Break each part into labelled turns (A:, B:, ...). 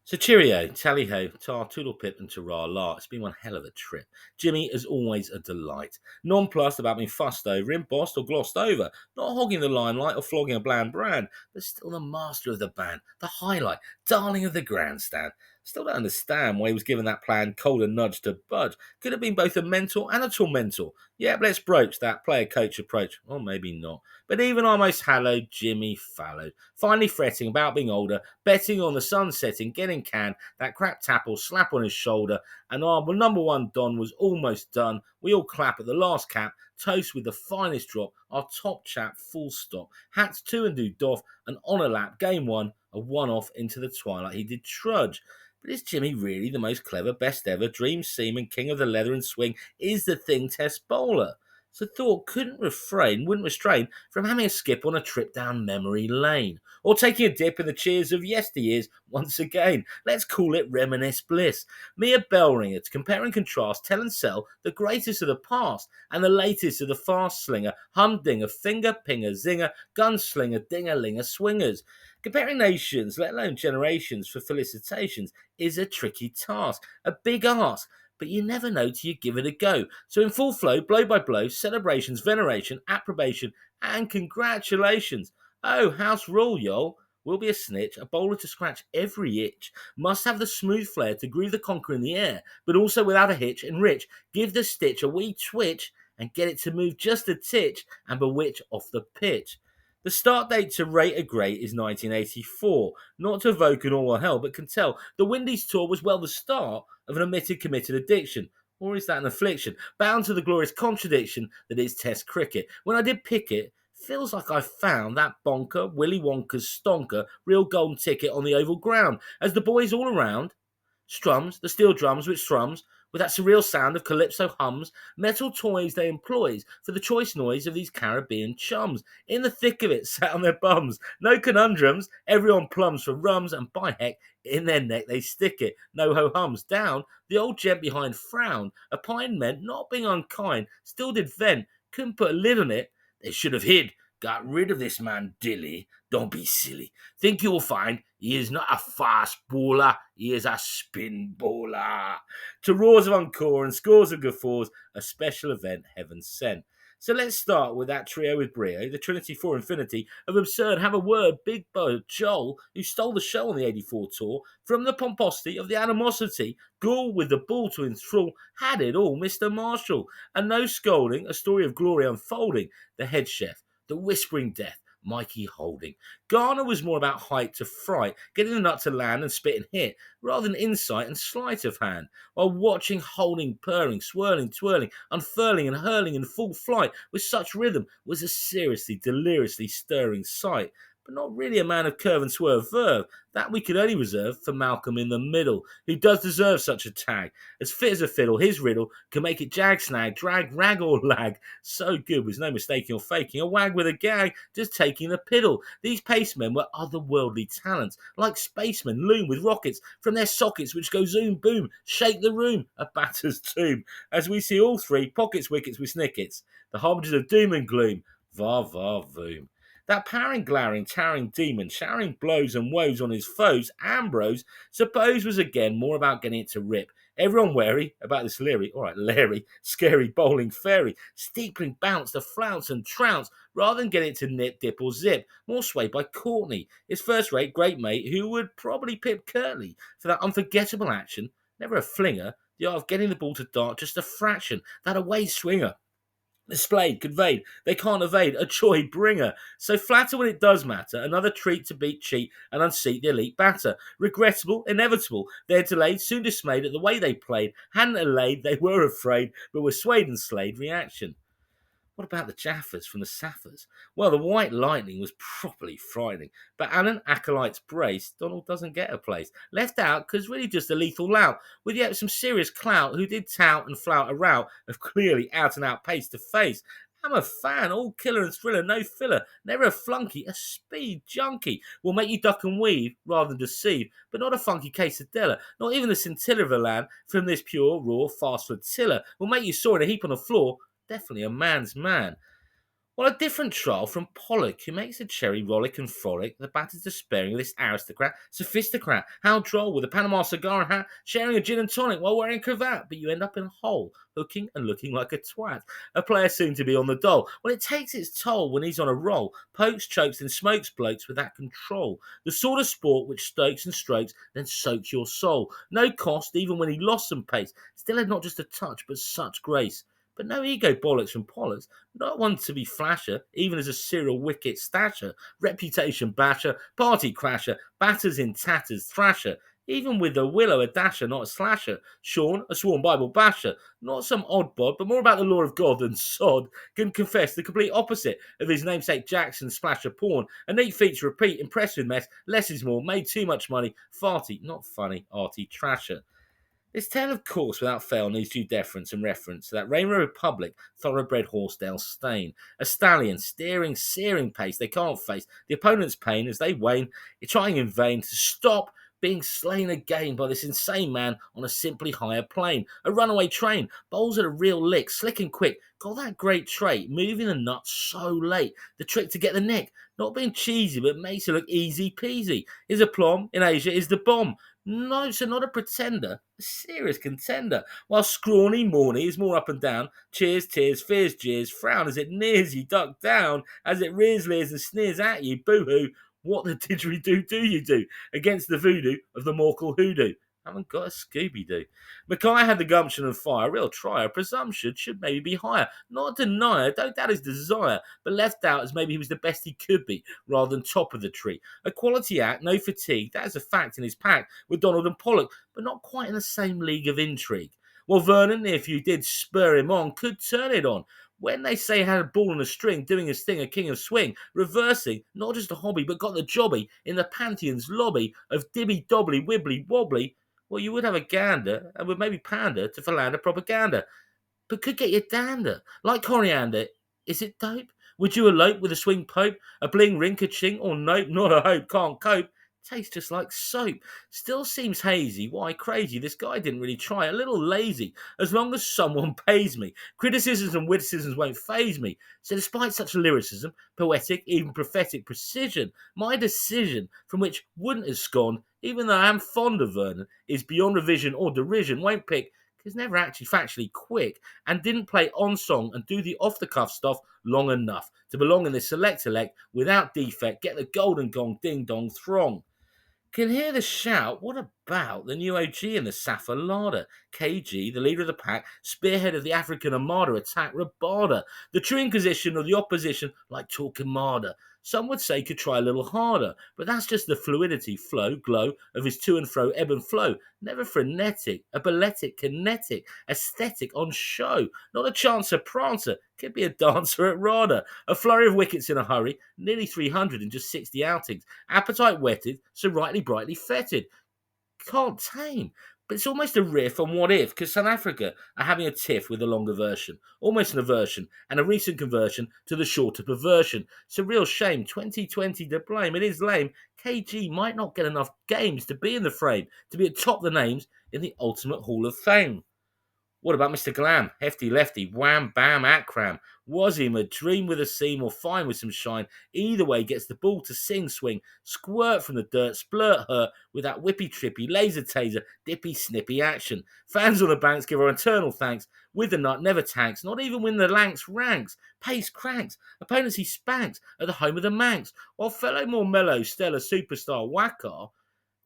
A: So cheerio, tally ho, tar, toodle pip, and ta la. It's been one hell of a trip. Jimmy is always a delight. Nonplussed about being fussed over, embossed or glossed over, not hogging the limelight or flogging a bland brand, but still the master of the band, the highlight, darling of the grandstand. Still don't understand why he was given that plan cold and nudge to budge. Could have been both a mentor and a tormentor. Yep, let's broach that player coach approach. Or maybe not. But even our most hallowed Jimmy fallowed, finally fretting about being older, betting on the sun setting, getting canned, that crap tap or slap on his shoulder, and our number one Don was almost done. We all clap at the last cap, toast with the finest drop, our top chap, full stop. Hats to and do doff, and on a lap, game one, a one-off into the twilight. He did trudge. But is Jimmy really the most clever, best ever, dream seaman, king of the leather and swing? Is the thing test bowler? So Thought wouldn't restrain from having a skip on a trip down memory lane, or taking a dip in the cheers of yesteryears once again. Let's call it reminisce bliss. Mere bell ringer to compare and contrast, tell and sell the greatest of the past and the latest of the fast slinger, humdinger, finger pinger, zinger, gunslinger, dinger-linger, swingers. Comparing nations, let alone generations, for felicitations is a tricky task, a big ask, but you never know till you give it a go. So in full flow, blow by blow, celebrations, veneration, approbation, and congratulations. Oh, house rule, y'all. Will be a snitch, a bowler to scratch every itch. Must have the smooth flair to groove the conquer in the air, but also without a hitch and rich. Give the stitch a wee twitch and get it to move just a titch and bewitch off the pitch. The start date to Rate a Great is 1984. Not to evoke an all hell, but can tell the Windies tour was well the start of an omitted committed addiction. Or is that an affliction? Bound to the glorious contradiction that is Test cricket. When I did pick it, feels like I found that bonker, Willy Wonka's stonker, real golden ticket on the oval ground, as the boys all around strums, the steel drums which strums, with that surreal sound of calypso hums, metal toys they employs for the choice noise of these Caribbean chums. In the thick of it, sat on their bums, no conundrums, everyone plums for rums, and by heck, in their neck they stick it, no ho-hums. Down, the old gent behind frowned, a pine meant, not being unkind, still did vent, couldn't put a lid on it. They should have hid, got rid of this man Dilly. Don't be silly. Think you'll find he is not a fast bowler, he is a spin bowler. To roars of encore and scores of guffaws, a special event heaven sent. So let's start with that trio with Brio, the Trinity for Infinity of absurd, have a word, Big Bo, Joel, who stole the show on the 84 tour, from the pomposity of the animosity, Ghoul with the ball to enthrall, had it all, Mr. Marshall, and no scolding, a story of glory unfolding, the head chef, the whispering death, Mikey Holding. Garner was more about height to fright, getting the nut to land and spit and hit, rather than insight and sleight of hand, while watching Holding purring, swirling, twirling, unfurling and hurling in full flight with such rhythm was a seriously, deliriously stirring sight. But not really a man of curve and swerve verve. That we could only reserve for Malcolm in the Middle, who does deserve such a tag. As fit as a fiddle, his riddle can make it jag, snag, drag, rag or lag. So good, with no mistaking or faking. A wag with a gag, just taking the piddle. These pacemen were otherworldly talents, like spacemen loom with rockets from their sockets which go zoom, boom, shake the room, a batter's tomb. As we see all three, pockets, wickets with snickets, the harbingers of doom and gloom, va va voom. That powering, glaring, towering demon, showering blows and woes on his foes, Ambrose, suppose was again more about getting it to rip. Everyone wary about this Larry, scary bowling fairy, steepling bounce to flounce and trounce, rather than get it to nip, dip or zip, more swayed by Courtney, his first-rate great mate, who would probably pip Curtly for that unforgettable action, never a flinger, the art of getting the ball to dart just a fraction, that away swinger. Displayed, conveyed, they can't evade, a joy bringer. So flatter when it does matter, another treat to beat, cheat, and unseat the elite batter. Regrettable, inevitable, they're delayed, soon dismayed at the way they played. Hadn't allayed, they were afraid, but were swayed and slayed. Reaction. What about the Jaffers from the Saffers? Well, the White Lightning was properly frightening, but Alan Acolyte's brace, Donald doesn't get a place. Left out because really just a lethal lout, with yet some serious clout who did tout and flout a rout of clearly out and out pace to face. I'm a fan, all killer and thriller, no filler, never a flunky, a speed junkie. Will make you duck and weave rather than deceive, but not a funky quesadilla, not even the scintilla of a land from this pure, raw, fast flotilla. Will make you soar in a heap on the floor, definitely a man's man. Well, a different trial from Pollock, who makes a cherry rollick and frolic, the batter's despairing of this aristocrat, sophistocrat. How droll, with a Panama cigar and hat, sharing a gin and tonic while wearing cravat, but you end up in a hole, hooking and looking like a twat. A player soon to be on the dole. Well, it takes its toll when he's on a roll, pokes, chokes, and smokes blokes with that control. The sort of sport which stokes and strokes, then soaks your soul. No cost, even when he lost some pace. Still had not just a touch, but such grace. But no ego bollocks from Pollocks, not one to be flasher, even as a serial wicket stasher, reputation basher, party crasher, batters in tatters thrasher, even with a willow a dasher, not a slasher. Sean, a sworn Bible basher, not some odd bod, but more about the law of God than sod, can confess the complete opposite of his namesake Jackson splasher porn. A neat feature repeat, impressive mess, less is more, made too much money, farty, not funny, arty trasher. This tale, of course, without fail, needs due deference and reference to that Rainbow Republic thoroughbred Horsedale stain. A stallion, steering, searing pace they can't face, the opponent's pain as they wane, trying in vain to stop being slain again by this insane man on a simply higher plane. A runaway train, bowls at a real lick, slick and quick, got that great trait, moving the nuts so late. The trick to get the nick, not being cheesy, but makes it look easy peasy. His aplomb in Asia is the bomb. No, so not a pretender, a serious contender. While scrawny Morny is more up and down, cheers, tears, fears, jeers, frown as it nears you, duck down as it rears, leers, and sneers at you. Boo hoo! What the didgeridoo do you do against the voodoo of the Morkel hoodoo? Haven't got a Scooby Doo. Mackay had the gumption and fire, real trier. Presumption should maybe be higher. Not a denier, don't doubt his desire, but left out as maybe he was the best he could be, rather than top of the tree. A quality act, no fatigue, that is a fact in his pack with Donald and Pollock, but not quite in the same league of intrigue. Well, Vernon, if you did spur him on, could turn it on. When they say had a ball on a string, doing his thing, a king of swing, reversing, not just a hobby, but got the jobby in the Pantheon's lobby of dibby dobbly wibbly wobbly, well, you would have a gander and would maybe pander to philander propaganda, but could get your dander. Like coriander, is it dope? Would you elope with a swing pope, a bling ring ka-ching, or nope, not a hope, can't cope? Tastes just like soap. Still seems hazy. Why, crazy, this guy didn't really try. A little lazy. As long as someone pays me. Criticisms and witticisms won't faze me. So despite such lyricism, poetic, even prophetic precision, my decision, from which wouldn't have scorned, even though I am fond of Vernon, is beyond revision or derision, won't pick, because never actually factually quick, and didn't play on song and do the off the cuff stuff long enough to belong in this select elect without defect, get the golden gong ding dong throng. Can hear the shout. What about the new OG in the Safa Larder? KG, the leader of the pack, spearhead of the African Armada, attack Rabada. The true inquisition of the opposition, like Torquemada. Some would say could try a little harder, but that's just the fluidity, flow, glow of his to and fro, ebb and flow. Never frenetic, a balletic, kinetic, aesthetic on show. Not a chancer prancer, could be a dancer at Rada. A flurry of wickets in a hurry, nearly 300 in just 60 outings. Appetite whetted, so rightly brightly fetid. Can't tame. But it's almost a riff on what if, because South Africa are having a tiff with the longer version, almost an aversion, and a recent conversion to the shorter perversion. It's a real shame, 2020 to blame, it is lame. KG might not get enough games to be in the frame, to be atop the names in the Ultimate Hall of Fame. What about Mr. Glam? Hefty lefty, wham bam Akram. Was him a dream with a seam or fine with some shine? Either way, gets the ball to sing swing, squirt from the dirt, splurt hurt with that whippy trippy, laser taser, dippy snippy action. Fans on the banks give her eternal thanks. With the nut, never tanks, not even when the lanks ranks. Pace cranks, opponents he spanks at the home of the Manx. While fellow more mellow, stellar superstar Wackar,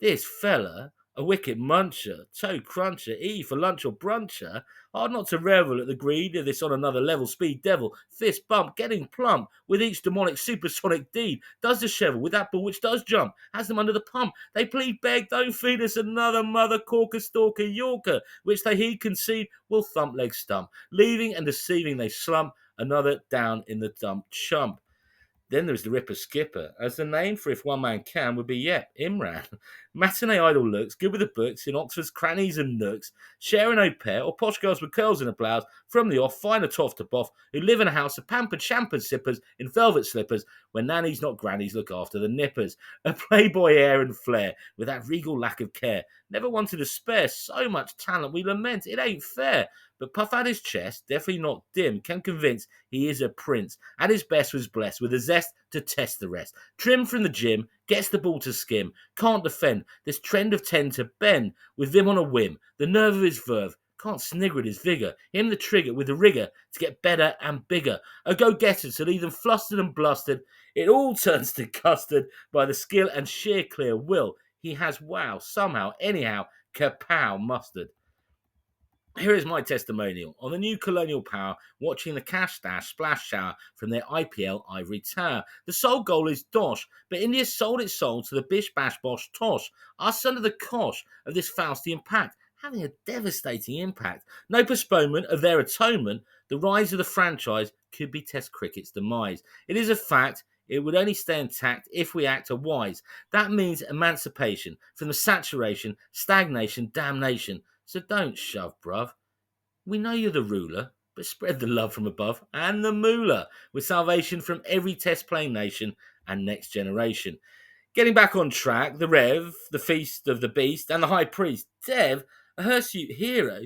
A: this fella, a wicket muncher, toe cruncher, for lunch or bruncher, hard not to revel at the greed of this on another level speed devil, fist bump, getting plump with each demonic supersonic deed, does dishevel with that ball which does jump, has them under the pump. They plead, beg, don't feed us another mother corker stalker Yorker, which they heed concede will thump leg stump, leaving and deceiving they slump, another down in the dump chump. Then there's the Ripper Skipper, as the name for if one man can would be, Imran. Matinee idol looks, good with the books, in Oxford's crannies and nooks, sharing au pair, or posh girls with curls in a blouse, from the off, fine a toff to boff, who live in a house of pampered champered sippers in velvet slippers, where nannies not grannies look after the nippers. A playboy air and flair, with that regal lack of care, Never one to despair. So much talent we lament. It ain't fair. But puff out his chest, definitely not dim, can convince he is a prince. At his best was blessed with a zest to test the rest. Trim from the gym, gets the ball to skim, can't defend. This trend of tend to bend with vim on a whim. The nerve of his verve, can't snigger at his vigour. Him the trigger with the rigour to get better and bigger. A go-getter to leave them flustered and blustered. It all turns to custard by the skill and sheer clear will. He has wow, somehow, anyhow, kapow, mustard. Here is my testimonial on the new colonial power watching the cash dash splash shower from their IPL ivory tower. The sole goal is dosh, but India sold its soul to the bish bash bosh tosh, us under the cosh of this Faustian pact, having a devastating impact. No postponement of their atonement, the rise of the franchise could be Test cricket's demise. It is a fact. It would only stay intact if we act wise. That means emancipation from the saturation, stagnation, damnation. So don't shove, bruv. We know you're the ruler, but spread the love from above and the moolah with salvation from every test playing nation and next generation. Getting back on track, the Rev, the Feast of the Beast, and the High Priest, Dev, a hirsute hero,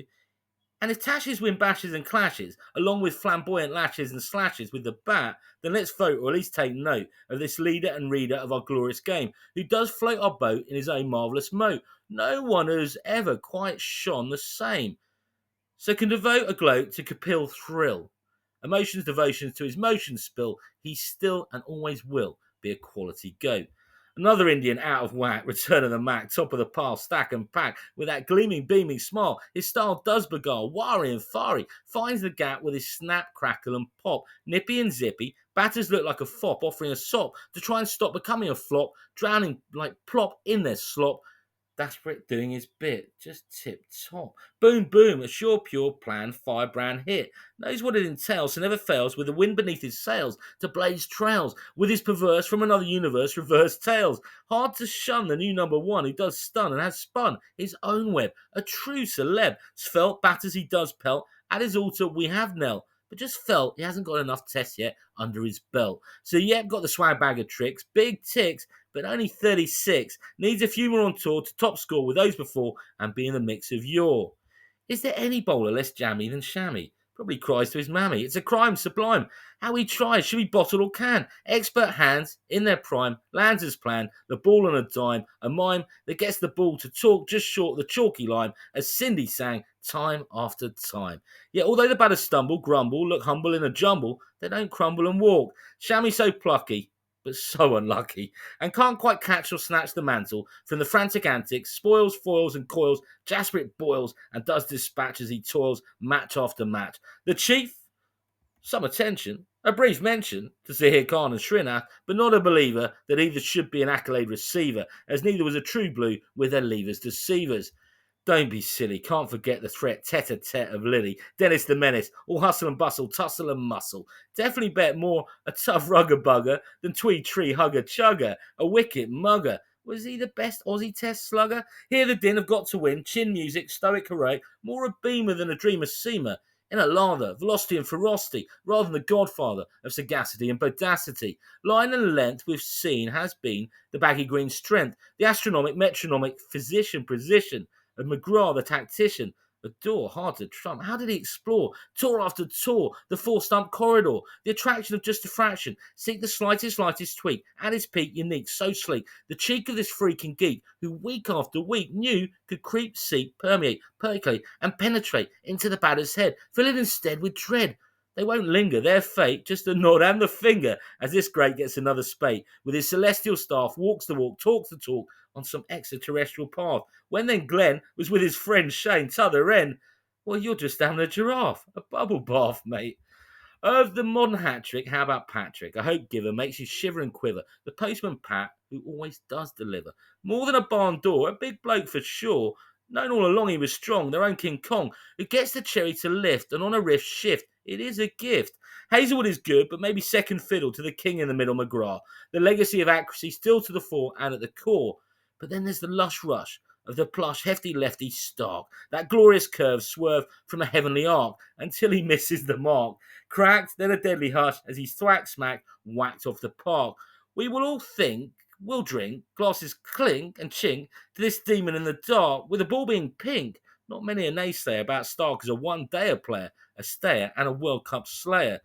A: and if Tashes win bashes and clashes, along with flamboyant lashes and slashes with the bat, then let's vote or at least take note of this leader and reader of our glorious game, who does float our boat in his own marvellous moat. No one has ever quite shone the same. So can devote a gloat to Kapil thrill. Emotions, devotions to his motions spill. He still and always will be a quality goat. Another Indian out of whack, return of the Mac, top of the pile, stack and pack, with that gleaming, beaming smile. His style does beguile, wiry and fiery, finds the gap with his snap, crackle and pop. Nippy and zippy, batters look like a fop, offering a sop to try and stop becoming a flop, drowning like plop in their slop. Desperate doing his bit, just tip top. Boom, boom, a sure pure planned firebrand hit. Knows what it entails, so never fails with the wind beneath his sails to blaze trails with his perverse from another universe reverse tales. Hard to shun the new number one who does stun and has spun his own web. A true celeb. Svelte batters he does pelt. At his altar we have Nell, but just felt he hasn't got enough tests yet under his belt. So yep, got the swag bag of tricks, big ticks, but only 36. Needs a few more on tour to top score with those before and be in the mix of yore. Is there any bowler less jammy than Shammy? Probably cries to his mammy. It's a crime sublime. How he tries, should we bottle or can? Expert hands, in their prime, lands as planned, the ball on a dime, a mime that gets the ball to talk just short of the chalky line, as Cindy sang time after time. Yet although the batters stumble, grumble, look humble in a jumble, they don't crumble and walk. Shammy so plucky, but so unlucky, and can't quite catch or snatch the mantle from the frantic antics, spoils, foils, and coils. Jasper it boils and does dispatch as he toils match after match. The chief, some attention, a brief mention to Zahir Khan and Srinath, but not a believer that either should be an accolade receiver, as neither was a true blue with their levers deceivers. Don't be silly, can't forget the threat tete-a-tete of Lily, Dennis the Menace, all hustle and bustle, tussle and muscle. Definitely bet more a tough rugger bugger than Tweed Tree hugger chugger, a wicket mugger. Was he the best Aussie Test slugger? Here the din have got to win, chin music, stoic hooray, more a beamer than a dreamer seamer. In a lather, velocity and ferocity, rather than the godfather of sagacity and bodacity. Line and length we've seen has been the baggy green strength, the astronomic metronomic physician precision of McGraw the tactician. A door hard to trump. How did he explore? Tour after tour, the four-stump corridor, the attraction of just a fraction. Seek the slightest tweak. At his peak, unique, so sleek. The cheek of this freaking geek, who week after week knew could creep, seep, permeate, percolate, and penetrate into the batter's head. Fill it instead with dread. They won't linger, their fate, just a nod and the finger, as this great gets another spate. With his celestial staff, walks the walk, talks the talk, on some extraterrestrial path. When then Glenn was with his friend Shane t'other end, well, you're just having a giraffe, a bubble bath, mate. Of the modern hat-trick, how about Patrick? A hope giver, makes you shiver and quiver. The postman Pat, who always does deliver. More than a barn door, a big bloke for sure. Known all along he was strong, their own King Kong, who gets the cherry to lift, and on a riff shift. It is a gift. Hazelwood is good, but maybe second fiddle to the king in the middle, McGrath. The legacy of accuracy still to the fore and at the core. But then there's the lush rush of the plush, hefty lefty Stark. That glorious curve swerve from a heavenly arc until he misses the mark. Cracked, then a deadly hush as he's thwack smack, whacked off the park. We will all think we'll drink, glasses clink and chink to this demon in the dark, with the ball being pink. Not many a naysayer about Stark as a one-dayer player, a stayer and a World Cup slayer.